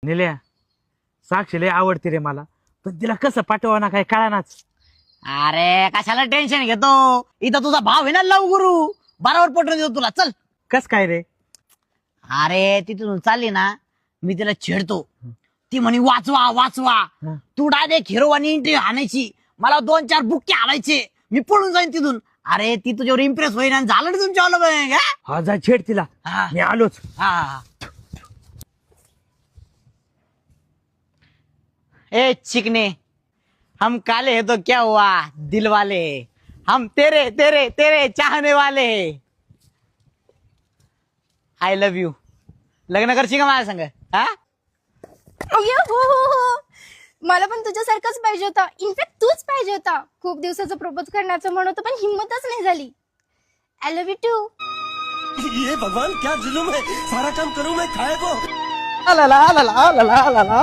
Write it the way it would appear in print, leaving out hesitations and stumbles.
निल्या साक्षी लय आवडते रे मला, पण तिला कसं पाठवा ना काय कळानाच. अरे कशाला टेन्शन घेतो, इथं तुझा भाव आहे ना लव गुरु, बरोबर पटवून देतो तुला. चल. कस काय रे? अरे ती तिथून चालली ना, मी तिला छेडतो. ती म्हणे वाचवा वाचवा, तू डायरेक्ट हिरो आणि इंटरव्ह्यू आणायची, मला 2-4 बुक्के आणायचे, मी पळून जाईन तिथून. अरे ती तुझ्यावर इम्प्रेस होईन आणि झालं ना तुमच्या. हा जा छेड तिला, मी आलोच. ए चिकने, हम काले हैं तो क्या हुआ दिल वाले, हम तेरे तेरे तेरे चाहने वाले. I love you. लग्न करशील का माझ्या संग? हा अय्यो, हो. मला पण तुझ्यासारखंच पाहिजे होता. इनफॅक्ट तूच पाहिजे होता. खूप दिवसाचं प्रपोज करण्याचं म्हणत होतं, पण हिंमतच नाही झाली. I love you too. ये भगवान क्या जुलूम है, सारा काम करूं मैं खाए को. आला आला आला आला.